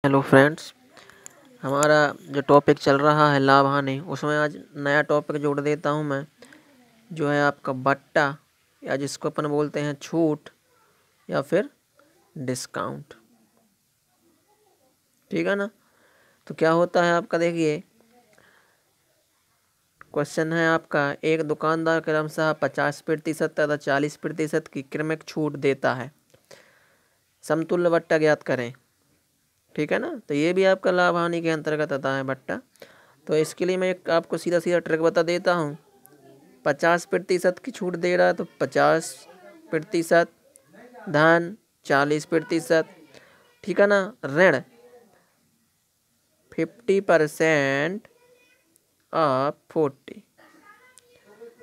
Hello friends, हमारा जो topic चल रहा है लाभ हानि, उसमें आज नया टॉपिक जोड़ देता हूं मैं, जो है आपका बट्टा या जिसको अपन बोलते हैं छूट या फिर डिस्काउंट। ठीक है ना। तो क्या होता है आपका, देखिए क्वेश्चन है आपका, एक दुकानदार क्रमशः 50% तथा 40% की क्रमिक छूट देता है, समतुल्य बट्टा ज्ञात करें। ठीक है ना। तो ये भी आपका लाभ हानि के अंतर्गत आता है बट्टा। तो इसके लिए मैं एक आपको सीधा सीधा ट्रिक बता देता हूँ। 50% की छूट दे रहा है तो 50% धन 40%। ठीक है ना। ऋण 50% ऑफ 40।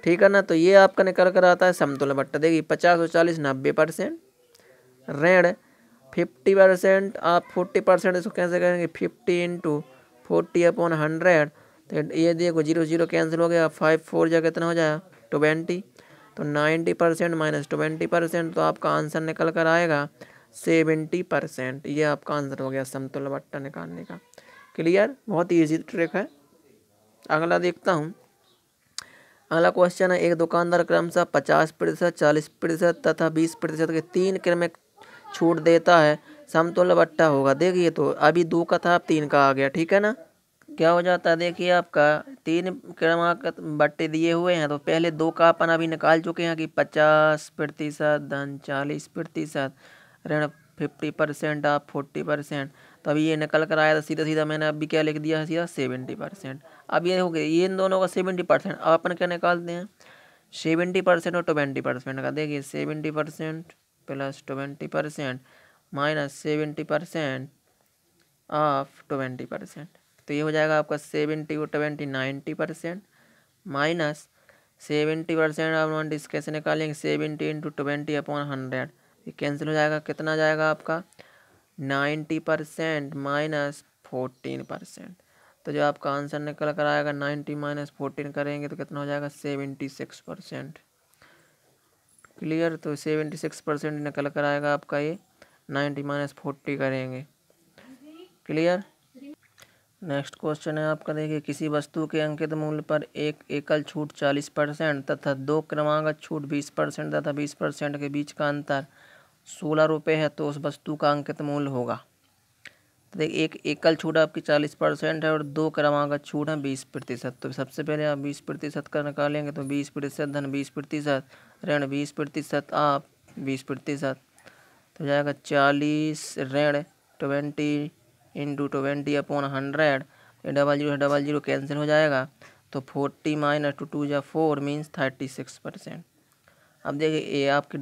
ठीक है ना। तो ये आपका निकल कर आता है समतुल्य बट्टा। देखिए 50 और 40 90%। ऋण 50% आप 40%, इसको कैसे करेंगे 50 इंटू 40/100। तो ये देखो 0 0 कैंसिल हो गया, 5 4 जा कितना हो जाएगा 20। तो 90% माइनस 20%, तो आपका आंसर निकल कर आएगा 70%। ये आपका आंसर हो गया समतुल्य बट्टा निकालने का। क्लियर, बहुत ही ईजी ट्रिक है। अगला देखता हूँ। अगला क्वेश्चन है, एक दुकानदार क्रमशः 50%, 40% तथा 20% के 3 क्रमिक छूट देता है, समतुल्य बट्टा होगा। देखिए तो अभी 2 का था, अब 3 का आ गया। ठीक है ना। क्या हो जाता है, देखिए आपका 3 क्रमांक बट्टे दिए हुए हैं, तो पहले 2 का अपन अभी निकाल चुके हैं कि 50% धन 40%, ऋण 50% आप 40%। तो अभी ये निकल कर आया था सीधा सीधा, मैंने अभी क्या लिख दिया है सीधा 70%। अब ये हो गया, ये इन दोनों का 70%। अब अपन क्या निकालते हैं 70% और 20% का। देखिए 70% प्लस 20% माइनस 70% ऑफ 20%। तो ये हो जाएगा आपका 70 और 20 90% माइनस 70% आप वन डिस कैसे निकालेंगे 70 इंटू 20/100। ये कैंसिल हो जाएगा, कितना जाएगा आपका 90% माइनस 14%। तो जो आपका आंसर निकल कर आएगा 90 माइनस 14 करेंगे तो कितना हो जाएगा 76%। क्लियर। तो 76% निकल कर आएगा आपका ये, 90 माइनस 40 करेंगे। क्लियर। नेक्स्ट क्वेश्चन है आपका, देखिए किसी वस्तु के अंकित मूल्य पर एक एकल छूट 40% तथा 2 क्रमागत छूट 20% तथा 20% के बीच का अंतर 16 रुपये है, तो उस वस्तु का अंकित मूल्य होगा। तो देखिए एक एकल छूट आपकी 40% है और 2 क्रमागत छूट है 20%। तो सबसे पहले आप 20% का निकालेंगे, तो 20% धन 20% ऋण 20% आप 20%। तो जाएगा 40 ऋण 20 इंटू 20/100। डबल जीरो कैंसिल हो जाएगा, तो 40 माइनस 2 जा 4 मीन्स 36%। अब देखिए ये आपकी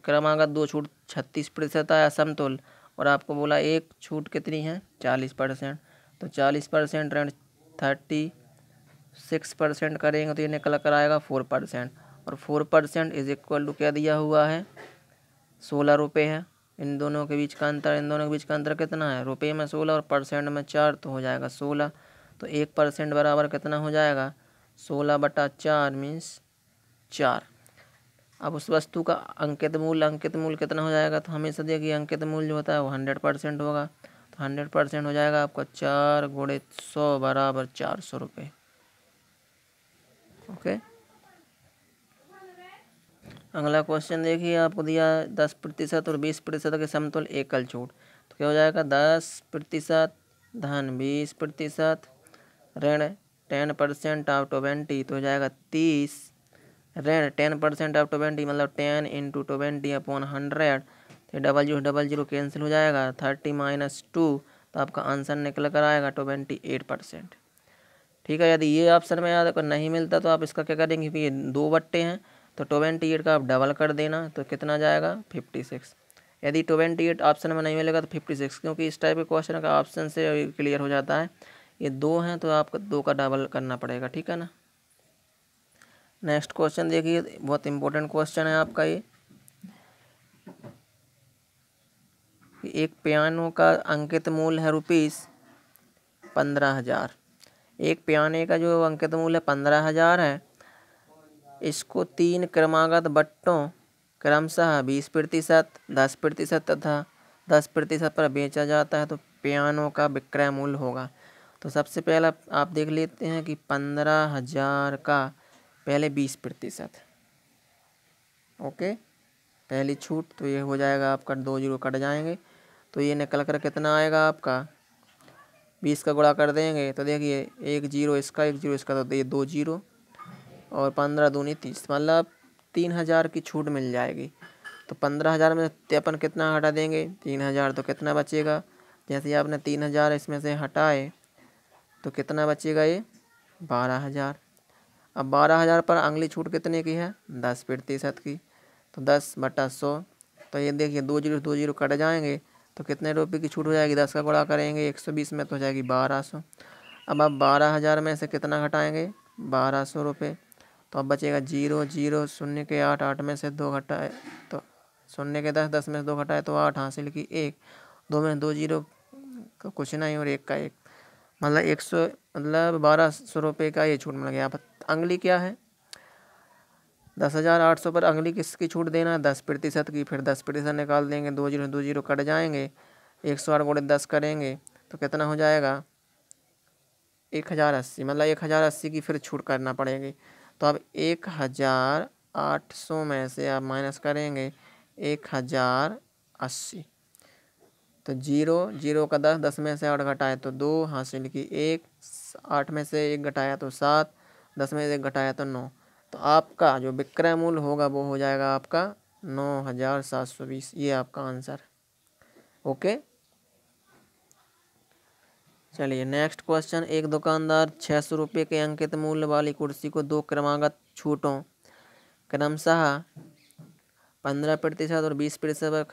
क्रमागत 2 छूट 36% आया समतुल, और आपको बोला एक छूट कितनी है 40%। तो 40% ऋण 36% करेंगे तो ये निकल कर आएगा 4%। और 4% इज इक्वल टू क्या दिया हुआ है 16 रुपये है। इन दोनों के बीच का अंतर, इन दोनों के बीच का अंतर कितना है रुपये में 16 और परसेंट में 4, तो हो जाएगा 16। तो 1% बराबर कितना हो जाएगा 16/4 मीन्स 4। अब उस वस्तु का अंकित मूल्य कितना हो जाएगा, तो हमेशा देखिए अंकित मूल्य जो होता है वो 100% होगा। तो 100% हो जाएगा आपका 4 गुणित 100 बराबर 400 रुपये। ओके। अगला क्वेश्चन देखिए, आपको दिया 10% और 20% के समतुल्य एकल छूट। तो क्या हो जाएगा 10% धन 20% ऋण 10% ऑफ 20। तो हो जाएगा 30 ऋण 10% ऑफ 20 मतलब 10 इंटू 20/100। तो डबल जीरो कैंसिल हो जाएगा, 30 माइनस 2। तो आपका आंसर निकल कर आएगा 28%। ठीक है। यदि ये ऑप्शन में याद अगर नहीं मिलता तो आप इसका क्या करेंगे, ये 2 बट्टे हैं तो 28 का आप डबल कर देना, तो कितना जाएगा 56। यदि 28 ऑप्शन में नहीं मिलेगा तो 56, क्योंकि इस टाइप के क्वेश्चन का ऑप्शन से क्लियर हो जाता है। ये 2 हैं तो आपको 2 का डबल करना पड़ेगा। ठीक है ना। नेक्स्ट क्वेश्चन देखिए, बहुत इंपॉर्टेंट क्वेश्चन है आपका ये। एक पियानो का अंकित मूल्य है ₹15,000। एक पियाने का जो अंकित मूल्य 15,000 है, इसको 3 क्रमागत बट्टों क्रमशः 20%, 10% तथा 10% पर बेचा जाता है। तो पियानो का विक्रय मूल्य होगा। तो सबसे पहला आप देख लेते हैं कि 15,000 का पहले 20%। ओके, पहली छूट तो ये हो जाएगा आपका, 2 जीरो कट जाएंगे तो ये निकल कर कितना आएगा आपका, 20 का गुणा कर देंगे तो देखिए 1 जीरो इसका 1 जीरो इसका, तो ये 2 जीरो और 15 दूनी 30, मतलब 3,000 की छूट मिल जाएगी। तो 15,000 में से अपन कितना हटा देंगे, 3,000, तो कितना बचेगा, जैसे ही आपने 3,000 इसमें से हटाए तो कितना बचेगा, ये 12,000। अब 12,000 पर अगली छूट कितने की है, 10% की, तो 10/100। तो ये देखिए 2 जीरो कट जाएंगे तो कितने रुपये की छूट हो जाएगी, 10 का गुणा करेंगे 120 में तो हो जाएगी 1,200। अब आप 12,000 में से कितना घटाएंगे, 1,200 रुपये। तो अब बचेगा 0 0, शून्य के 8, 8 में से 2 घटाए तो शून्य के 10, 10 में से 2 घटाए तो 8, हासिल की 1, 2 में 2 जीरो का कुछ नहीं और 1 का 1, मतलब 100, मतलब 1,200 रुपये का ये छूट मिल गया। अब अगली क्या है, 10,800 पर अगली किसकी छूट देना है, 10% की। फिर 10% निकाल देंगे, 2 जीरो कट जाएंगे, 108 गुणे 10 करेंगे तो कितना हो जाएगा, 1,080, मतलब 1,080 की फिर छूट करना पड़ेगी। तो अब 1,800 में से आप माइनस करेंगे 1,080, तो 0 0 का 10, 10 में से 8 घटाए तो 2, हासिल की 1, 8 में से 1 घटाया तो 7, 10 में से 1 घटाया तो 9। तो आपका जो विक्रय मूल्य होगा वो हो जाएगा आपका 9,720, ये आपका आंसर। ओके, चलिए नेक्स्ट क्वेश्चन। एक दुकानदार 600 रुपये के अंकित मूल्य वाली कुर्सी को 2 क्रमागत छूटों क्रमशः 15% और 20% पर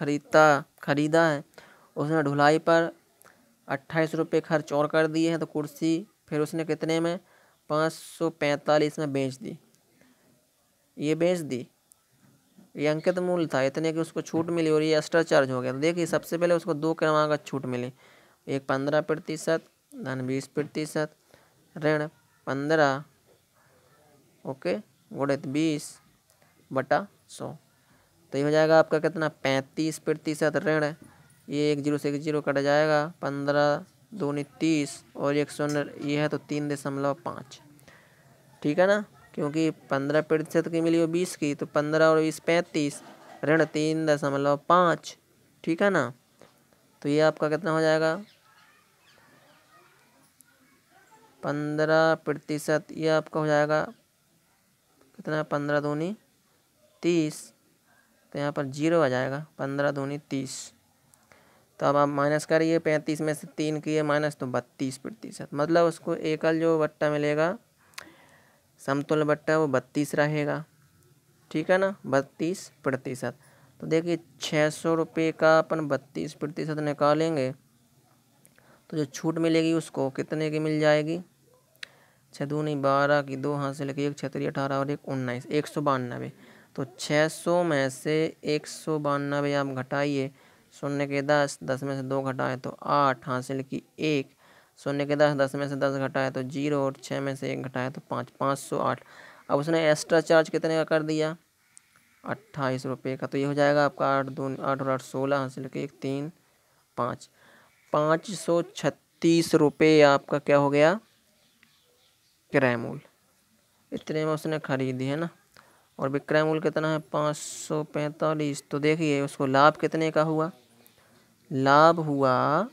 खरीदा है। उसने ढुलाई पर 28 रुपये खर्च और कर दिए हैं, तो कुर्सी फिर उसने कितने में, 545 में बेच दी। ये बेच दी, ये अंकित मूल्य था इतने की उसको छूट मिली और ये एक्स्ट्रा चार्ज हो गया। तो देखिए सबसे पहले उसको 2 क्रमागत छूट मिली, एक 15% धन 20%, ऋण 15 ओके गुणित 20/100, तो ये हो जाएगा आपका कितना, 35% ऋण, ये 1 जीरो से 1 जीरो कट जाएगा, 15 दूनी 30 और 1 शून्य ये है तो 3.5, ठीक है ना, क्योंकि 15% की मिली और 20 की, तो 15 और 20 35, ऋण 3.5, ठीक है ना। तो ये आपका कितना हो जाएगा, 15%, ये आपका हो जाएगा कितना, 15 दूनी 30, तो यहाँ पर 0 आ जाएगा, 15 दूनी 30। तो अब आप माइनस करिए, 35 में से 3 किए माइनस तो 32%, मतलब उसको एकल जो बट्टा मिलेगा समतुल्य बट्टा वो 32 रहेगा, ठीक है ना, 32%। तो देखिए 600 रुपये का अपन 32% निकालेंगे तो जो छूट मिलेगी उसको कितने की मिल जाएगी, 6 दूनी 12 की 2 हासिल की 1 छतरी 18 और 1 19, 192। तो 600 में से 192 आप घटाइए, शून्य के 10, 10 में से 2 घटाए तो 8, हासिल की 1, शून्य के 10, 10 में से 10 घटाए तो 0 और 6 में से 1 घटाए तो 5, 508। अब उसने एक्स्ट्रा चार्ज कितने का कर दिया, 28 रुपये का। तो ये हो जाएगा आपका 8 और 8 16, हासिल की 1 3 5, 536 रुपये आपका क्या हो गया, क्रय मूल्य। इतने में उसने खरीदी है ना, और विक्रय मूल्य कितना है 545। तो देखिए उसको लाभ कितने का हुआ, लाभ हुआ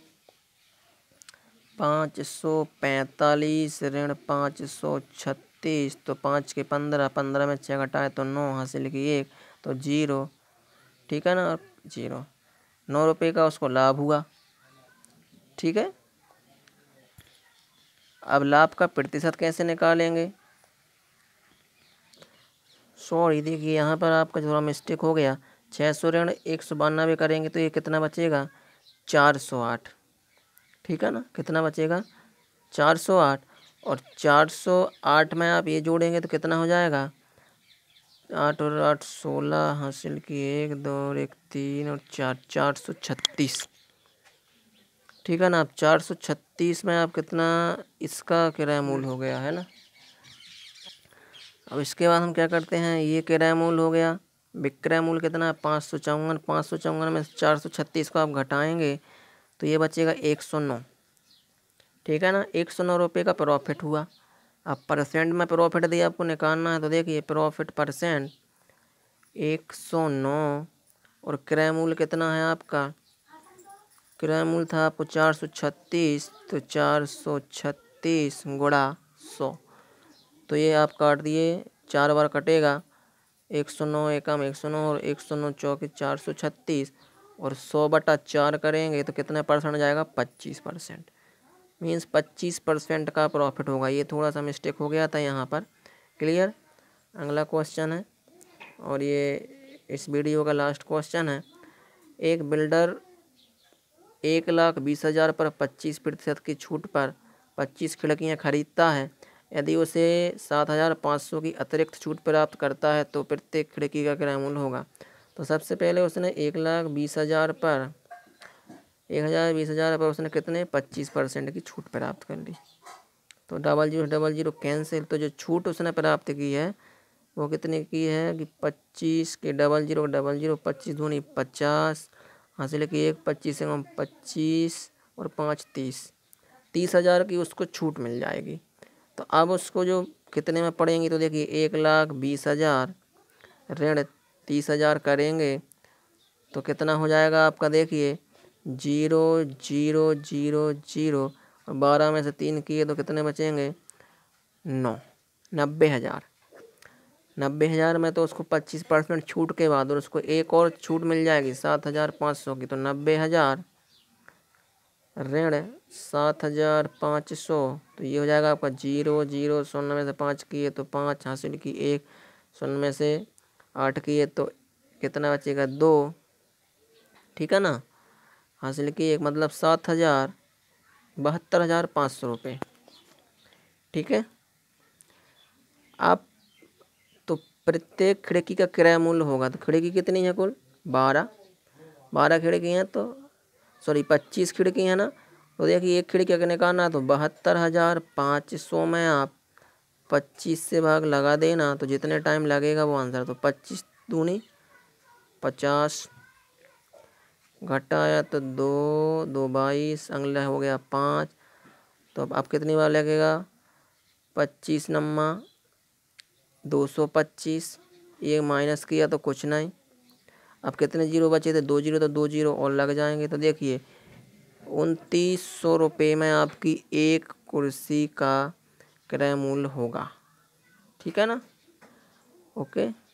545 ऋण 536, तो 5 के 15, 15 में 6 घटाए तो 9, हासिल की 1 तो 0, ठीक है ना, 0, 9 रुपये का उसको लाभ हुआ, ठीक है। अब लाभ का प्रतिशत कैसे निकालेंगे, सॉरी देखिए यहाँ पर आपका थोड़ा मिस्टेक हो गया, 600 ऋण 192 करेंगे तो ये कितना बचेगा, 408, ठीक है ना, कितना बचेगा 408, और 408 में आप ये जोड़ेंगे तो कितना हो जाएगा, 8 और 8 16, हासिल की 1 2 और 1 3 और 4, 436, ठीक है ना। अब 436 में आप कितना इसका किराया मूल्य हो गया है ना। अब इसके बाद हम क्या करते हैं, ये किराया मूल्य हो गया, विक्रय मूल्य कितना है 554, 554 में 436 को आप घटाएंगे तो ये बचेगा 109। ठीक है ना, 109 रुपये का प्रॉफिट हुआ। अब परसेंट में प्रॉफिट दिया आपको निकालना है, तो देखिए प्रॉफिट परसेंट 109 और क्रय मूल्य कितना है आपका, क्रय मूल्य था आपको 436, तो 436 गुणा 100, तो ये आप काट दिए, 4 बार कटेगा, 109 एकम 109 और 109 चौके 436 और 100/4 करेंगे तो कितने परसेंट जाएगा, 25%। मीन्स 25% का प्रॉफिट होगा। ये थोड़ा सा मिस्टेक हो गया था यहाँ पर। क्लियर। अगला क्वेश्चन है और ये इस वीडियो का लास्ट क्वेश्चन है। एक बिल्डर 1,20,000 पर 25% की छूट पर 25 खिड़कियाँ खरीदता है। यदि उसे 7,500 की अतिरिक्त छूट प्राप्त करता है तो प्रत्येक खिड़की का क्रय मूल्य होगा। तो सबसे पहले उसने 1,20,000 पर 1,20,000 पर उसने कितने 25% की छूट प्राप्त कर ली। तो 0000 कैंसिल। तो जो छूट उसने प्राप्त की है वो कितने की है कि 25 के 0000 25 दूनी 50 हासिल की 1 25 एवं 25 और 5 30,000 की उसको छूट मिल जाएगी। तो अब उसको जो कितने में पड़ेंगी, तो देखिए 1,20,000 ऋण 30,000 करेंगे तो कितना हो जाएगा आपका, देखिए 0,0,0,0 और 12 में से 3 किए तो कितने बचेंगे 9, 90,000। 90,000 में तो उसको 25% छूट के बाद और उसको एक और छूट मिल जाएगी 7,500 की, तो 90,000 ऋण 7,500, तो ये हो जाएगा आपका 0,0 शून्य में से 5 किए तो 5 हासिल की 1 शून्य में से 8 किए तो कितना बचेगा 2। ठीक है ना, हासिल की 1 मतलब 72,500 रुपये। ठीक है। आप तो प्रत्येक खिड़की का क्रय मूल्य होगा, तो खिड़की कितनी है कुल 12 खिड़की हैं, तो सॉरी 25 खिड़की है ना, तो देखिए एक खिड़की का निकालना है तो 72,500 में आप 25 से भाग लगा देना, तो जितने टाइम लगेगा वो आंसर। तो 25 दूनी 50 घटाया तो 2 2 22 अगला हो गया 5, तो अब कितनी बार लगेगा 25 नम्मा 225, ये माइनस किया तो कुछ नहीं। अब कितने जीरो बचे थे, 2 जीरो, तो 2 जीरो और लग जाएंगे। तो देखिए 2,900 रुपये में आपकी एक कुर्सी का क्रय मूल्य होगा। ठीक है ना, ओके।